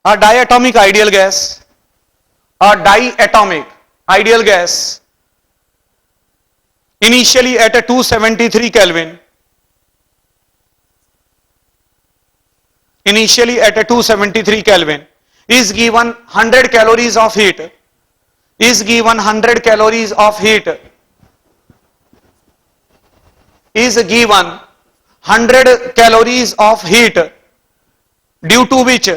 a diatomic ideal gas, a diatomic ideal gas initially at a 273 Kelvin, initially at a 273 Kelvin is given 100 calories of heat, is given 100 calories of heat, is given 100 calories of heat, due to which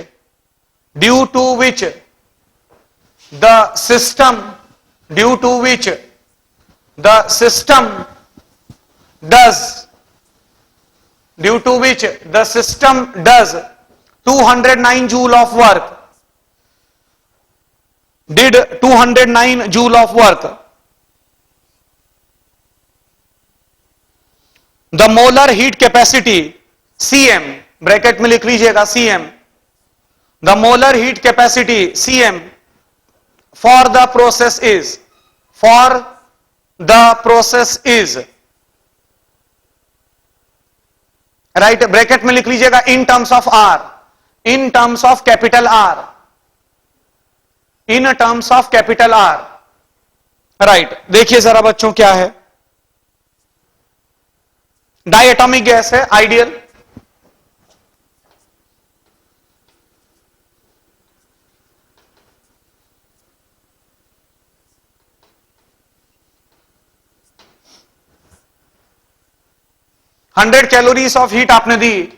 the system, due to which the system does, due to which the system does 209 joule of work, did 209 joule of work. The molar heat capacity Cm, bracket में लिख लीजिएगा Cm, the molar heat capacity Cm for the process is, for the process is, right, bracket में लिख लीजिएगा in terms of R, in terms of capital R, in terms of capital R, right. देखिए जरा बच्चों क्या है, diatomic gas है ideal, hundred calories of heat आपने दी,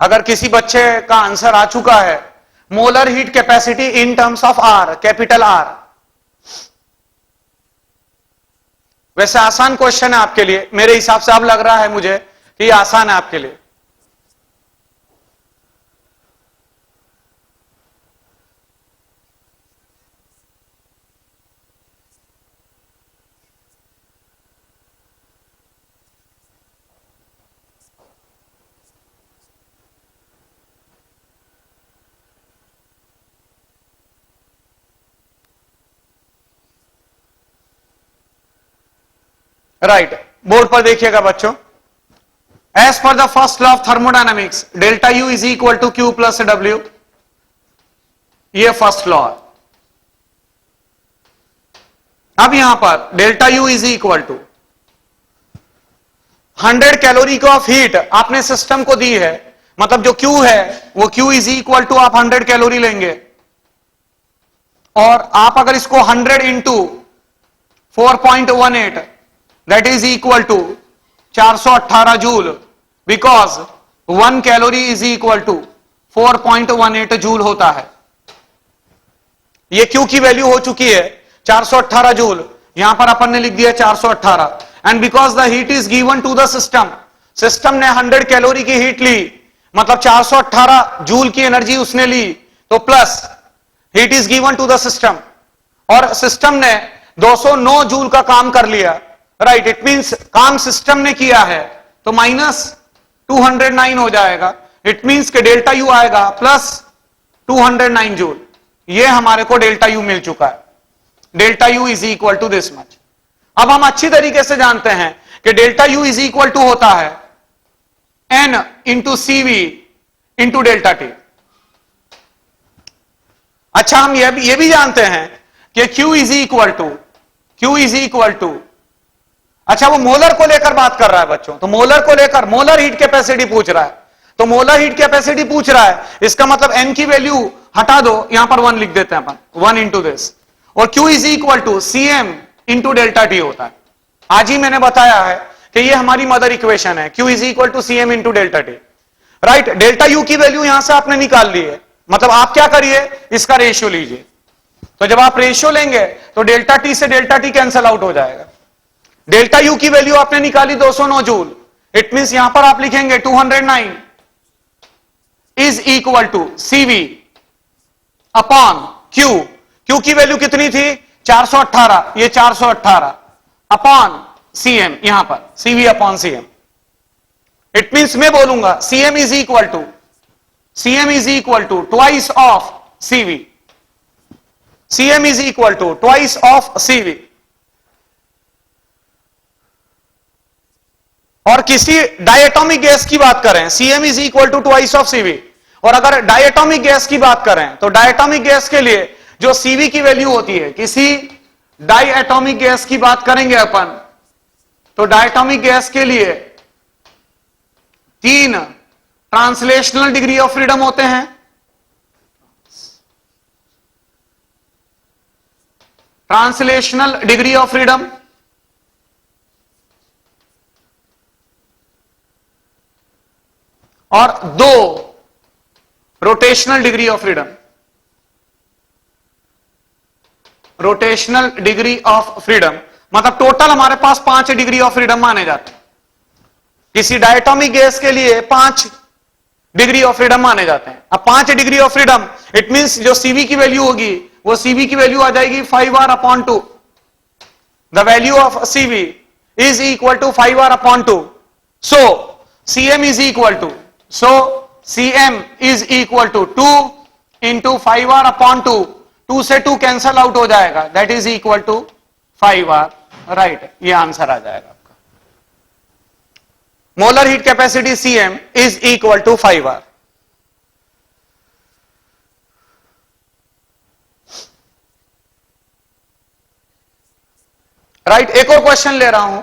अगर किसी बच्चे का आंसर आ चुका है, molar heat capacity in terms of R, capital R, वैसे आसान क्वेश्चन है आपके लिए, मेरे हिसाब से अब लग रहा है मुझे कि ये आसान है आपके लिए। राइट, बोर्ड पर देखिएगा बच्चों, as per the first law of thermodynamics delta U is equal to Q plus W, ये फर्स्ट लॉ। अब यहां पर delta U is equal to 100 calorie of heat आपने सिस्टम को दी है, मतलब जो क्यू है वो क्यू इज इक्वल टू आप 100 कैलोरी लेंगे, और आप अगर इसको 100 into 4.18 that is equal to 418 joule, because 1 calorie is equal to 4.18 joule होता है। ये Q की वैल्यू हो चुकी है 418 जूल, यहां पर अपन ने लिख दिया 418, and because the heat is given to the system, system ने 100 कैलोरी की हीट ली, मतलब 418 जूल की एनर्जी उसने ली, तो plus heat is given to the system, और सिस्टम ने 209 जूल का काम कर लिया, राइट, इट मींस काम सिस्टम ने किया है, तो माइनस 209 हो जाएगा, इट मींस के डेल्टा यू आएगा प्लस 209 जूल। ये हमारे को डेल्टा यू मिल चुका है, delta U is equal to this much. अब हम अच्छी तरीके से जानते हैं कि delta U is equal to होता है n into CV into delta T. अच्छा, हम ये भी जानते हैं कि Q इज इक्वल टू, अच्छा वो मोलर को लेकर बात कर रहा है बच्चों, तो मोलर को लेकर मोलर हीट कैपेसिटी पूछ रहा है, तो मोलर हीट कैपेसिटी पूछ रहा है, इसका मतलब n की वैल्यू हटा दो, यहां पर 1 लिख देते हैं अपन, 1 इंटू दिस, और Q is equal to CM into delta T होता है। आज ही मैंने बताया है कि ये हमारी मदर इक्वेशन है, Q is equal to CM into delta T, right. Delta U की वैल्यू यहां से आपने निकाल ली है, मतलब आप क्या करिए, इसका रेशियो लीजिए, तो जब आप रेशियो लेंगे तो डेल्टा टी से डेल्टा टी कैंसल आउट हो जाएगा। डेल्टा यू की वैल्यू आपने निकाली 209 जूल, इट मींस यहां पर आप लिखेंगे 209 is equal to CV upon Q, Q की वैल्यू कितनी थी 418, ये 418 अपॉन सीएम, यहां पर CV upon CM, it means मैं बोलूंगा Cm is equal to twice of Cv, Cm is equal to twice of Cv। और किसी डायटोमिक गैस की बात करें, Cm is equal to twice of Cv, और अगर डायटोमिक गैस की बात करें तो डायटोमिक गैस के लिए जो Cv की वैल्यू होती है, किसी डायटोमिक गैस की बात करेंगे अपन, तो डायटोमिक गैस के लिए 3 ट्रांसलेशनल डिग्री ऑफ फ्रीडम होते हैं। ट्रांसलेशनल डिग्री ऑफ फ्रीडम, और 2 rotational degree of freedom. Rotational degree of freedom मतलब टोटल हमारे पास 5 डिग्री ऑफ फ्रीडम माने जाते हैं। किसी डायटोमिक गैस के लिए 5 डिग्री ऑफ फ्रीडम माने जाते हैं। अब 5 degree of freedom, it means जो Cv की वैल्यू होगी वो Cv की वैल्यू आ जाएगी 5R/2। The value of Cv is equal to 5R/2। So Cm is equal to, Cm is equal to 2 into 5R/2। 2 से 2 कैंसल आउट हो जाएगा, that is equal to 5R। Right, ये answer आ जाएगा आपका। Molar heat capacity Cm is equal to 5R। Right, एक और question ले रहा हूं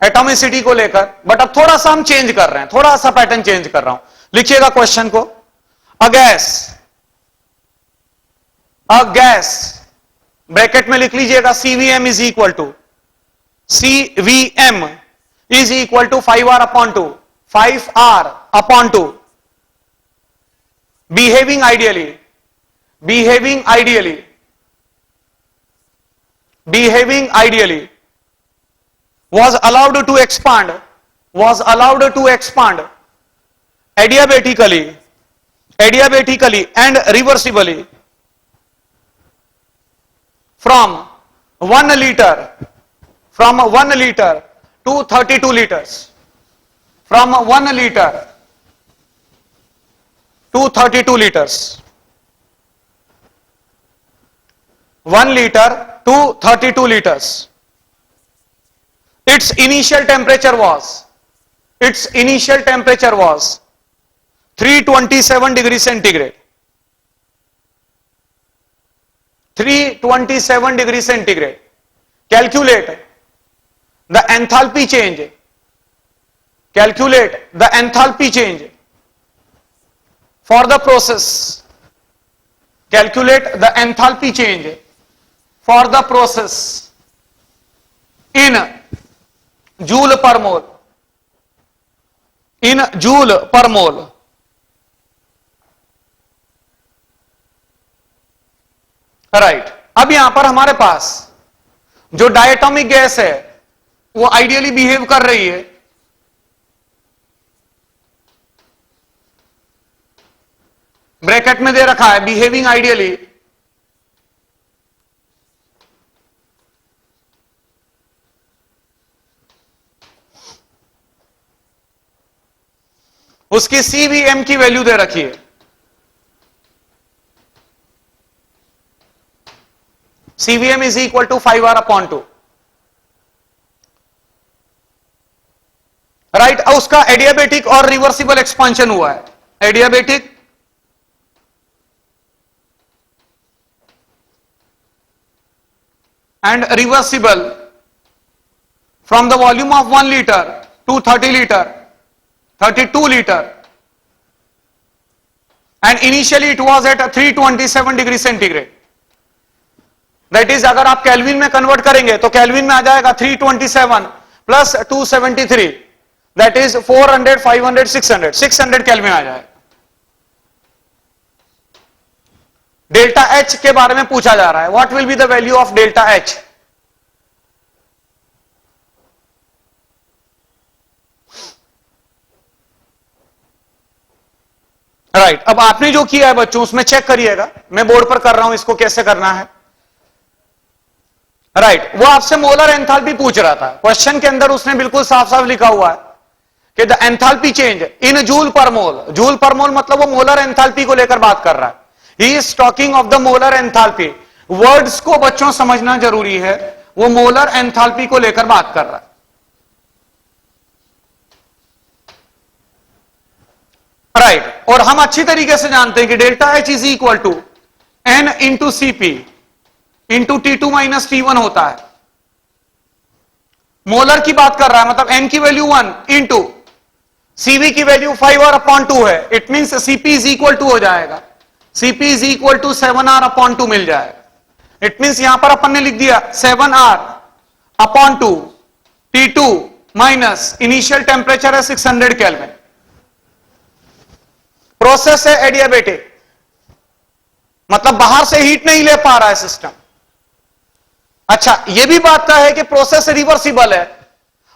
एटॉमिसिटी को लेकर, बट अब थोड़ा सा हम चेंज कर रहे हैं, थोड़ा सा पैटर्न चेंज कर रहा हूं। लिखिएगा क्वेश्चन को, अ गैस ब्रैकेट में लिख लीजिएगा CVM is equal to, CVM is equal to 5R/2, 5R/2। Behaving ideally was allowed to expand adiabatically and reversibly from 1 liter to 32 liters, from 1 liter to 32 liters, 1 liter to 32 liters. Its initial temperature was 327 degrees centigrade. 327 degrees centigrade. Calculate the enthalpy change. Calculate the enthalpy change for the process. Calculate the enthalpy change for the process in joule पर मोल, in joule पर मोल। Right, अब यहां पर हमारे पास जो diatomic gas है वो ideally behave कर रही है। ब्रैकेट में दे रखा है बिहेविंग आइडियली, उसकी CVM की वैल्यू दे रखी है। CVM is equal to 5R/2। Right, अब उसका एडियाबेटिक और रिवर्सिबल एक्सपांशन हुआ है। Adiabatic and reversible from the volume of 1 liter to 32 liter, and initially it was at 327 degree centigrade. That is, अगर आप केल्विन में कन्वर्ट करेंगे तो केल्विन में आ जाएगा 327 प्लस 273, that is 400, 500, 600 केल्विन आ जाएगा। डेल्टा H के बारे में पूछा जा रहा है, what will be the value of delta H? Right, अब आपने जो किया है बच्चों उसमें चेक करिएगा, मैं बोर्ड पर कर रहा हूं इसको कैसे करना है। राइट, वो आपसे मोलर एंथैल्पी पूछ रहा था, क्वेश्चन के अंदर उसने बिल्कुल साफ साफ लिखा हुआ है कि the enthalpy change in joule पर मोल, जूल पर मोल मतलब वो मोलर एंथैल्पी को लेकर बात कर रहा है, he is talking of the molar enthalpy. Words को बच्चों समझना जरूरी है, वो मोलर एंथैल्पी को लेकर बात कर रहा है। राइट, और हम अच्छी तरीके से जानते हैं कि delta H is equal to n into CP into T2 minus T1 होता है। मोलर की बात कर रहा है, मतलब एन की वैल्यू 1 इंटू सीवी की वैल्यू 5 और अपॉन 2 है, it means CP is equal to हो जाएगा, CP is equal to 7R upon 2 मिल जाएगा। इट मींस यहां पर अपन ने लिख दिया 7R upon 2 T2 minus initial temperature है 600 केल्विन। प्रोसेस है एडियाबेटिक, मतलब बाहर से हीट नहीं ले पा रहा है सिस्टम। अच्छा, यह भी बात का है कि प्रोसेस रिवर्सिबल है,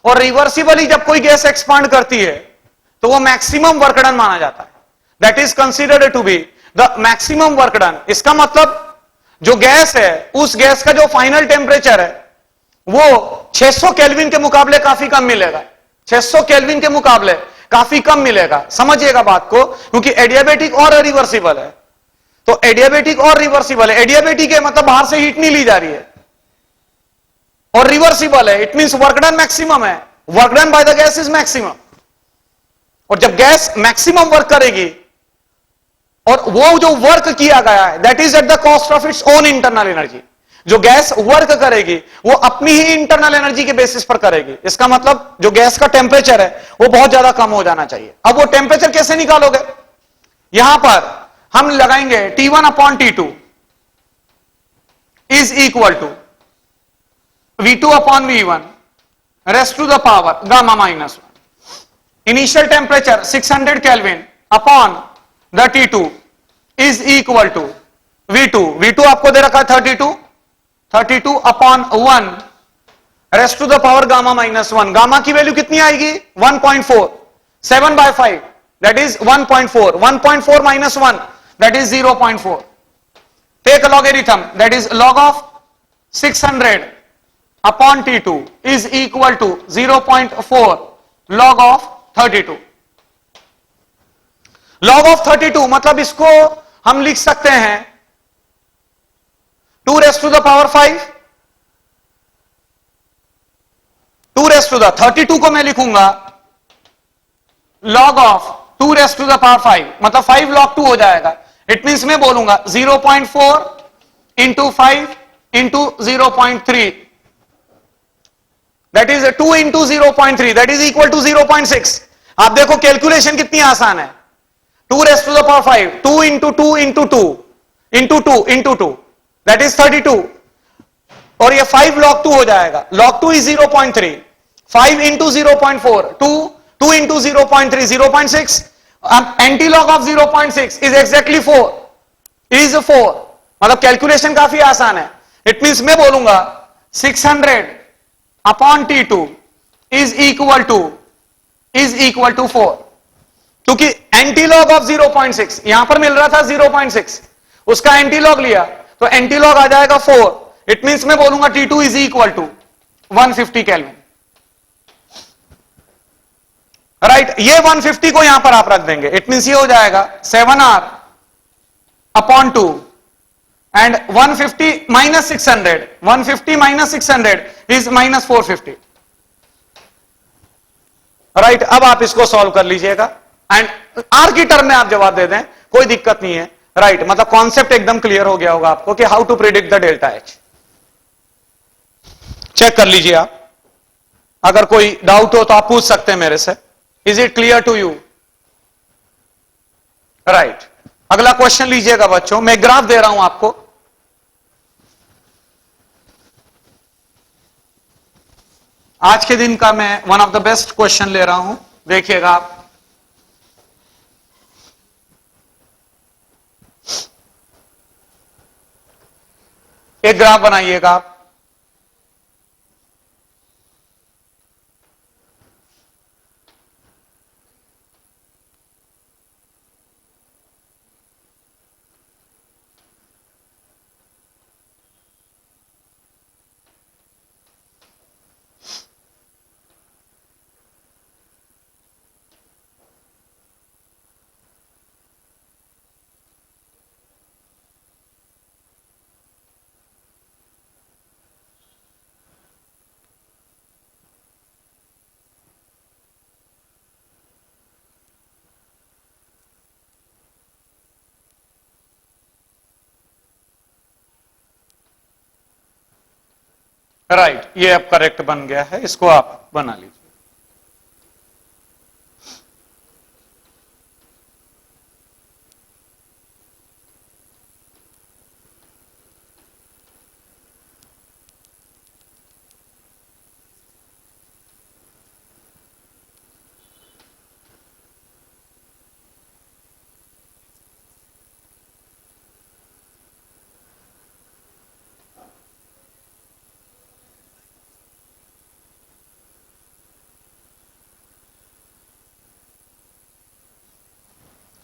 और रिवर्सिबली जब कोई गैस एक्सपांड करती है तो वो मैक्सिमम वर्क डन माना जाता है, that is considered to be the maximum work done. इसका मतलब जो गैस है, उस गैस का जो फाइनल टेम्परेचर है वो 600 केल्विन के मुकाबले काफी कम मिलेगा, 600 केल्विन के मुकाबले काफी कम मिलेगा। समझिएगा बात को, क्योंकि एडियाबेटिक और रिवर्सिबल है। तो एडियाबेटिक और रिवर्सिबल है, एडियाबेटिक है मतलब बाहर से हीट नहीं ली जा रही है, और रिवर्सिबल है it means work done maximum है, work done by the gas is maximum. और जब गैस मैक्सिमम वर्क करेगी, और वो जो वर्क किया गया है that is at the cost of its own internal energy, जो गैस वर्क करेगी वो अपनी ही इंटरनल एनर्जी के बेसिस पर करेगी। इसका मतलब जो गैस का टेम्परेचर है वो बहुत ज्यादा कम हो जाना चाहिए। अब वो टेम्परेचर कैसे निकालोगे, यहां पर हम लगाएंगे T1 upon T2 is equal to V2 upon V1 raise to the power gamma minus 1। Initial temperature 600 kelvin upon the T2 is equal to V2, V2 आपको दे रखा है 32 upon 1 raise to the power gamma minus 1। Gamma की value कितनी आएगी 1.4, 7/5 that is 1.4, 1.4 minus 1 that is 0.4। Take a logarithm that is log of 600 upon T2 is equal to 0.4 log of 32। log of 32 मतलब इसको हम लिख सकते हैं 2 raised to the power 5, 2 raised to the 32 को मैं लिखूंगा log of 2 raised to the power 5, मतलब 5 log 2 हो जाएगा। इट मींस मैं बोलूंगा 0.4 into 5 into 0.3 that is 2 into 0.3 that is equal to 0.6। आप देखो कैलकुलेशन कितनी आसान है, 2 raised to the power 5, 2 into 2 into 2 into 2 into 2 that is 32, और ये 5 log 2 हो जाएगा। log 2 is 0.3, 5 into 0.4 2 into 0.3 0.6, anti log of 0.6 is exactly 4, is 4। मतलब कैलकुलेशन काफी आसान है। इट मींस मैं बोलूंगा 600 upon T2 is equal to 4, क्योंकि एंटी लॉग ऑफ 0.6 यहां पर मिल रहा था 0.6, उसका एंटी लॉग लिया तो एंटी लॉग आ जाएगा 4। इट मींस मैं बोलूंगा T2 is equal to 150 kelvin. Right, ये 150 को यहां पर आप रख देंगे, इट मींस ये हो जाएगा 7R upon 2 and 150 minus 600, 150 minus 600 is minus 450। Right, अब आप इसको सॉल्व कर लीजिएगा एंड आर की टर्म में आप जवाब दे दें, कोई दिक्कत नहीं है। राइट, मतलब कॉन्सेप्ट एकदम क्लियर हो गया होगा आपको कि how to predict the delta H. Check कर लीजिए आप, अगर कोई डाउट हो तो आप पूछ सकते हैं मेरे से। Is it clear to you? Right, अगला क्वेश्चन लीजिएगा बच्चों, मैं ग्राफ दे रहा हूं आपको। आज के दिन का मैं one of the best question ले रहा हूं, देखिएगा आप। एक ग्राफ बनाइएगा आप। राइट, ये अब करेक्ट बन गया है, इसको आप बना लीजिए।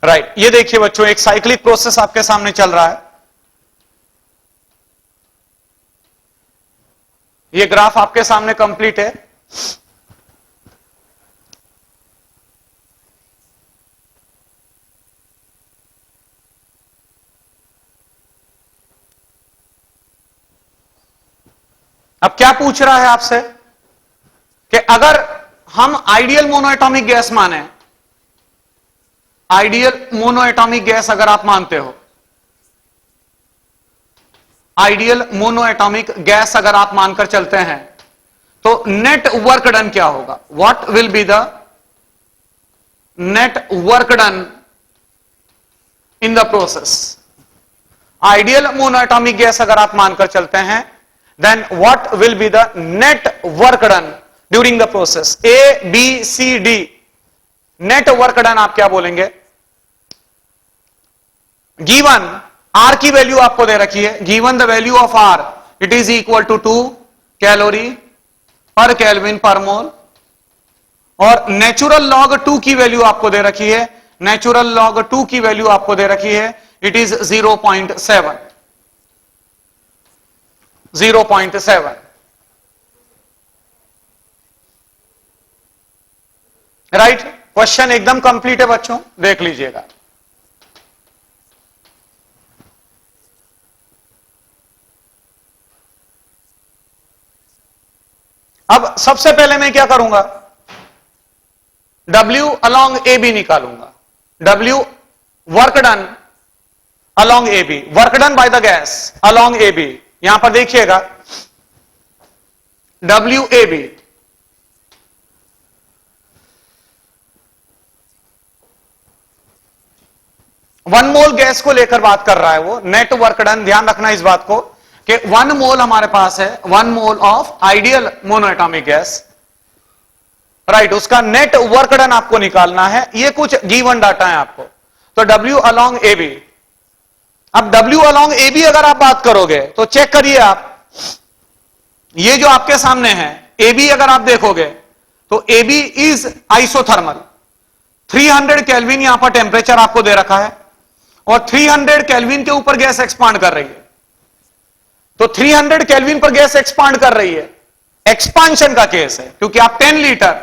राइट, ये देखिए बच्चों, एक साइक्लिक प्रोसेस आपके सामने चल रहा है। ये ग्राफ आपके सामने कंप्लीट है। अब क्या पूछ रहा है आपसे कि अगर हम आइडियल मोनोएटॉमिक गैस माने, आइडियल मोनोएटॉमिक गैस अगर आप मानते हो, आइडियल मोनोएटॉमिक गैस अगर आप मानकर चलते हैं, तो नेट वर्क डन क्या होगा? What will be the net work done in the process? Ideal monoatomic gas अगर आप मानकर चलते हैं, then what will be the net work done during the process? A, B, C, D. net work done आप क्या बोलेंगे? given R की value आपको दे रखी है, given the value of R, it is equal to 2 calorie पर kelvin पर मोल, और नेचुरल लॉग 2 की वैल्यू आपको दे रखी है, नेचुरल लॉग 2 की वैल्यू आपको दे रखी है, it is 0.7, 0.7। राइट, क्वेश्चन एकदम कंप्लीट है बच्चों, देख लीजिएगा। अब सबसे पहले मैं क्या करूंगा? W along AB निकालूंगा। W work done along AB, work done by the gas along AB। यहां पर देखिएगा WAB, वन मोल गैस को लेकर बात कर रहा है वो, नेट वर्क डन। ध्यान रखना इस बात को कि 1 मोल हमारे पास है, 1 mole of ideal monoatomic gas, right, उसका नेट वर्क डन आपको निकालना है। ये कुछ गिवन डाटा है आपको। तो W along AB, अब W along AB अगर आप बात करोगे तो चेक करिए आप, ये जो आपके सामने है AB अगर आप देखोगे तो AB इज आइसोथर्मल। 300 केल्विन यहां पर टेम्परेचर आपको दे रखा है और 300 केल्विन के ऊपर गैस एक्सपांड कर रही है। तो 300 केल्विन पर गैस एक्सपांड कर रही है, एक्सपांशन का केस है, क्योंकि आप 10 लीटर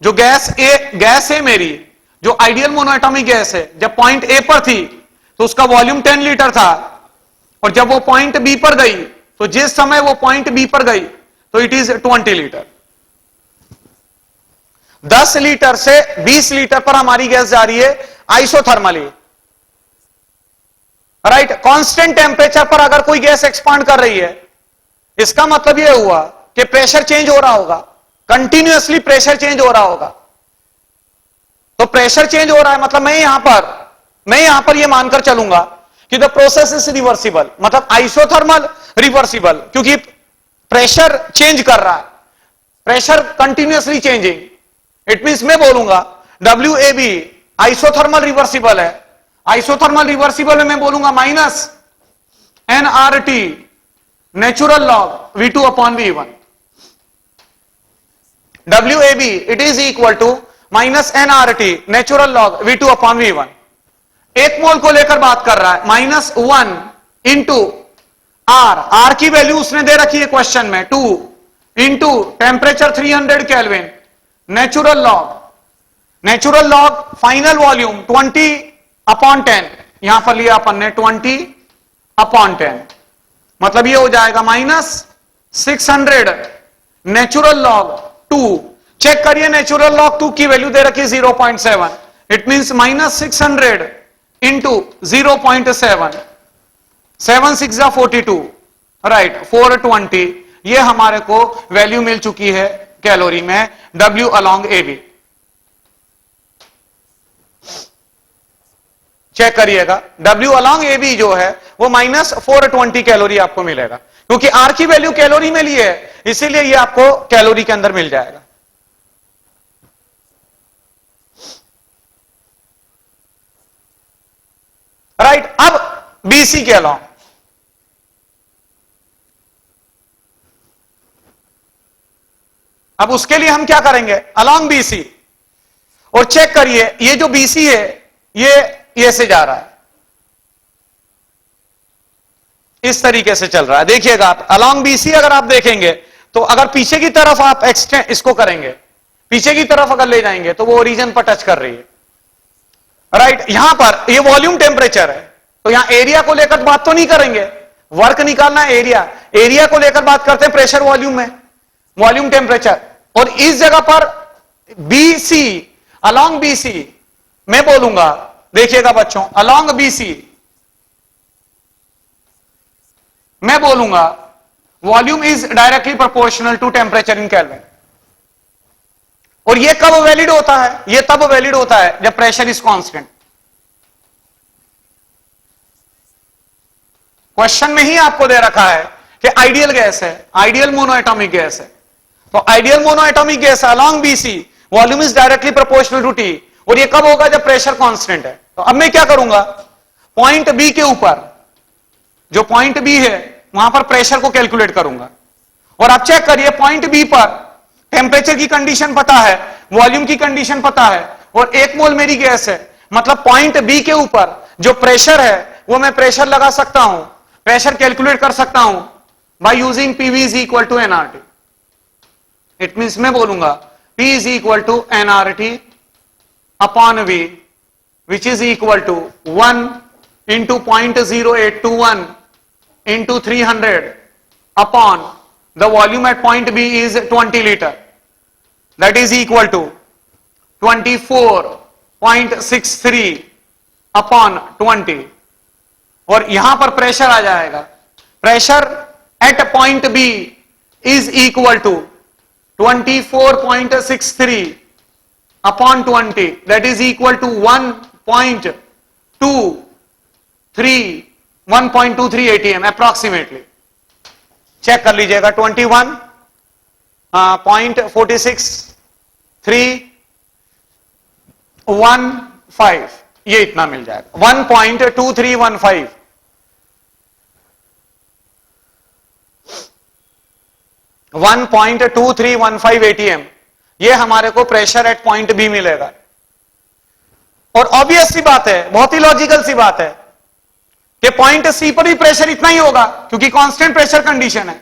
जो गैस है मेरी, जो आइडियल मोनोएटॉमिक गैस है, जब पॉइंट ए पर थी तो उसका वॉल्यूम 10 लीटर था, और जब वो पॉइंट बी पर गई, तो जिस समय वो पॉइंट बी पर गई तो इट इज 20 लीटर। 10 लीटर से 20 लीटर पर हमारी गैस जा रही है आइसोथर्मली, राइट। कांस्टेंट टेम्परेचर पर अगर कोई गैस एक्सपांड कर रही है, इसका मतलब यह हुआ कि प्रेशर चेंज हो रहा होगा, कंटिन्यूअसली प्रेशर चेंज हो रहा होगा। तो प्रेशर चेंज हो रहा है मतलब मैं यहां पर यह मानकर चलूंगा कि द प्रोसेस इज रिवर्सिबल, मतलब आइसोथर्मल रिवर्सिबल, क्योंकि प्रेशर चेंज कर रहा है, pressure continuously changing. It means मैं बोलूंगा WAB आइसोथर्मल रिवर्सिबल है। आइसोथर्मल रिवर्सिबल में मैं बोलूंगा minus nRT natural log V2 upon V1। WAB it is equal to minus nRT natural log V2 upon V1। एक मोल को लेकर बात कर रहा है, -1 इंटू R की वैल्यू उसने दे रखी है क्वेश्चन में 2 into temperature 300 kelvin, natural log final volume 20 upon 10, यहां पर लिया अपन ने 20 अपॉन 10, मतलब ये हो जाएगा -600 नेचुरल लॉग 2। चेक करिए नेचुरल लॉग 2 की वैल्यू दे रखी 0.7, इट मींस -600 इंटू 0.7, 7 6 42, राइट, 420 ये हमारे को वैल्यू मिल चुकी है कैलोरी में W अलोंग AB। चेक करिएगा W अलोंग AB जो है वो -420 कैलोरी आपको मिलेगा, क्योंकि R की वैल्यू कैलोरी में ली है, इसीलिए ये आपको कैलोरी के अंदर मिल जाएगा। राइट, अब BC के अलोंग अब उसके लिए हम क्या करेंगे, अलोंग BC, और चेक करिए ये जो BC है ये से जा रहा है, इस तरीके से चल रहा है। देखिएगा आप अलोंग BC अगर आप देखेंगे तो अगर पीछे की तरफ आप एक्सटेंड इसको करेंगे, पीछे की तरफ अगर ले जाएंगे तो वो ओरिजिन पर टच कर रही है। राइट, यहां पर ये वॉल्यूम टेम्परेचर है, तो यहां एरिया को लेकर बात तो नहीं करेंगे, वर्क निकालना है एरिया को लेकर बात करते हैं प्रेशर वॉल्यूम में, वॉल्यूम टेम्परेचर। और इस जगह पर BC अलोंग BC मैं बोलूंगा, देखिएगा बच्चों अलोंग BC मैं बोलूंगा volume is directly proportional to temperature in kelvin. और ये कब वैलिड होता है, ये तब वैलिड होता है जब प्रेशर इज कांस्टेंट। क्वेश्चन में ही आपको दे रखा है कि आइडियल गैस है, आइडियल मोनोएटॉमिक गैस है, तो ideal monoatomic gas along BC volume is directly proportional to T, और ये कब होगा जब प्रेशर कांस्टेंट है। तो अब मैं क्या करूंगा, पॉइंट B के ऊपर जो पॉइंट B है वहां पर प्रेशर को कैलकुलेट करूंगा, और आप चेक करिए पॉइंट B पर टेम्परेचर की कंडीशन पता है, वॉल्यूम की कंडीशन पता है, और 1 मोल मेरी गैस है, मतलब पॉइंट B के ऊपर जो प्रेशर है वो मैं प्रेशर लगा सकता हूं, प्रेशर कैलकुलेट कर सकता हूं by using PV is equal to nRT। It means मैं बोलूंगा P is equal to nRT upon V, which is equal to 1 into 0.0821 into 300 upon the volume at point B is 20 liter, that is equal to 24.63 upon 20, और यहां पर pressure आ जाएगा, pressure at point B is equal to 24.63 upon 20, that is equal to 1.23 ATM approximately. Check कर लीजिएगा 21.46315, ये इतना मिल जाएगा 1.2315। ATM ये हमारे को प्रेशर एट पॉइंट B मिलेगा। और ऑब्वियस सी बात है, बहुत ही लॉजिकल सी बात है कि पॉइंट C पर भी प्रेशर इतना ही होगा, क्योंकि कांस्टेंट प्रेशर कंडीशन है।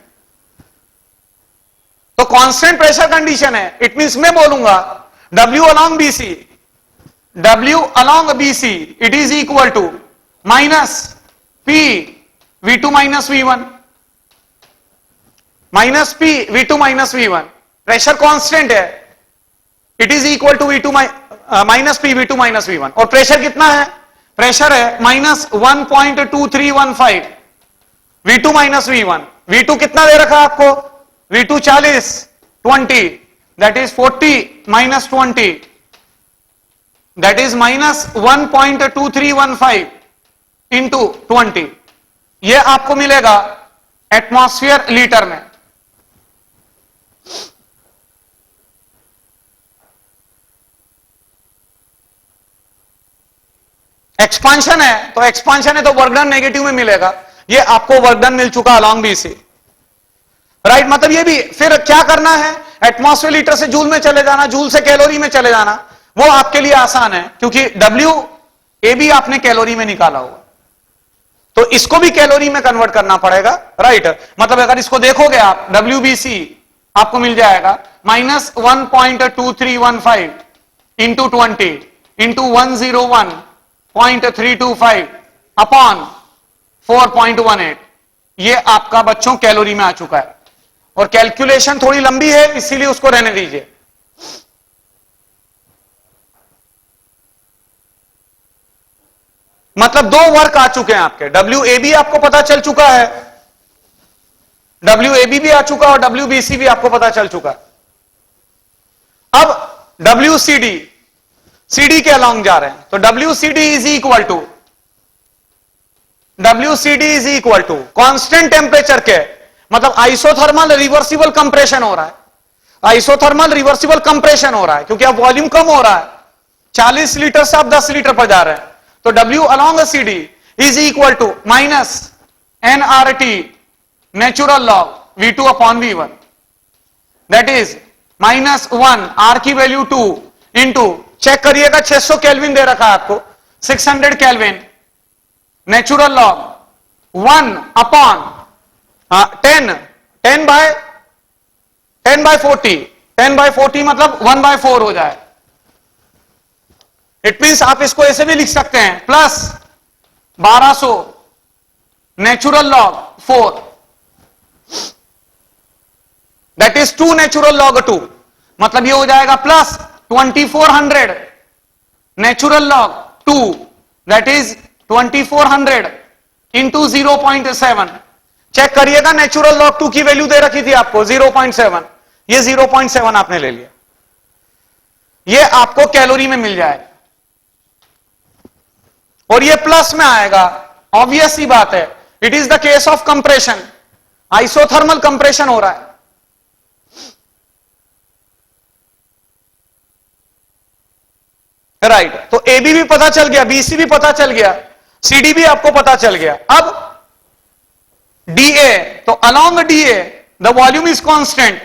तो constant pressure condition it, it means मैं बोलूंगा W along BC it is equal to minus P V2 minus V1, minus P V2 minus V1, pressure constant है, it is equal to V2 minus P V2 minus V1, और pressure कितना है, pressure है -1.2315 V2 minus V1। V2 कितना दे रखा आपको, V2 40, 20, that is 40 minus 20, that is -1.2315 into 20, ये आपको मिलेगा एटमॉस्फेयर लीटर में। एक्सपांशन है तो वर्क डन नेगेटिव में मिलेगा, ये आपको वर्क डन मिल चुका अलोंग BC। राइट, मतलब ये भी फिर क्या करना है, एटमॉस्फेयर लीटर से जूल में चले जाना, जूल से कैलोरी में चले जाना, वो आपके लिए आसान है, क्योंकि WAB आपने कैलोरी में निकाला हुआ, तो इसको भी कैलोरी में कन्वर्ट करना पड़ेगा। राइट, मतलब अगर इसको देखोगे आप WBC आपको मिल जाएगा -1.2315 इंटू 20 इंटू 101.325 अपॉन 4.18, ये आपका बच्चों कैलोरी में आ चुका है। और कैलकुलेशन थोड़ी लंबी है, इसीलिए उसको रहने दीजिए। मतलब 2 वर्क आ चुके हैं आपके, WAB आपको पता चल चुका है, WAB भी आ चुका और WBC भी आपको पता चल चुका। अब WCD, CD के अलॉन्ग जा रहे हैं, तो WCD is equal to constant temperature के, मतलब आइसोथर्मल रिवर्सिबल कंप्रेशन हो रहा है, आइसोथर्मल रिवर्सिबल कंप्रेशन हो रहा है क्योंकि अब वॉल्यूम कम हो रहा है, 40 लीटर से आप 10 लीटर पर जा रहे हैं, तो W along CD is equal to minus nRT natural log V2 upon V1, that is -1, R की वैल्यू 2 इंटू, चेक करिएगा 600 केल्विन दे रखा है आपको, 600 kelvin natural log 1 upon 10 by 40, 10 by 40 मतलब 1/4 हो जाए। इट मीन्स आप इसको ऐसे भी लिख सकते हैं, plus 1200 natural log 4, that is 2 natural log 2, मतलब ये हो जाएगा plus 2400 natural log 2, that is 2400 into 0.7, check करिएगा नेचुरल लॉग 2 की वैल्यू दे रखी थी आपको 0.7, ये 0.7 आपने ले लिया, ये आपको कैलोरी में मिल जाएगा और ये प्लस में आएगा, ऑब्वियस सी बात है, it is the case of compression, isothermal compression हो रहा है। राइट, तो AB भी पता चल गया, BC भी पता चल गया, CD भी आपको पता चल गया। अब DA, तो along DA the volume is constant,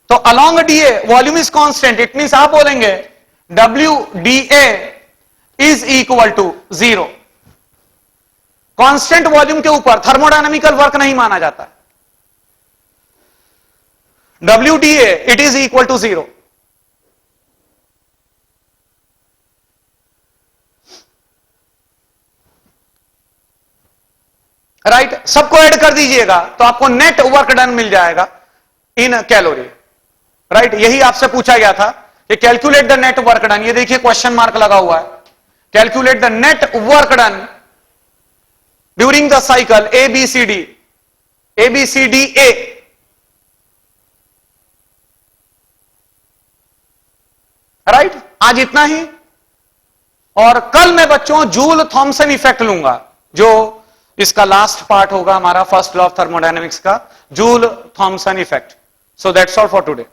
तो along DA volume is constant, it means आप बोलेंगे WDA is equal to 0। Constant volume के ऊपर थर्मोडायनामिकल वर्क नहीं माना जाता, WDA it is equal to 0। Right, सबको ऐड कर दीजिएगा तो आपको नेट वर्क डन मिल जाएगा इन कैलोरी। राइट, यही आपसे पूछा गया था कि calculate the net work done, ये देखिए क्वेश्चन मार्क लगा हुआ है, calculate the net work done during the cycle ABCDA। Right, आज इतना ही, और कल मैं बच्चों जूल थॉमसन इफेक्ट लूंगा, जो इसका लास्ट पार्ट होगा हमारा फर्स्ट लॉ ऑफ थर्मोडायनेमिक्स का, joule Thomson effect. So that's all for today.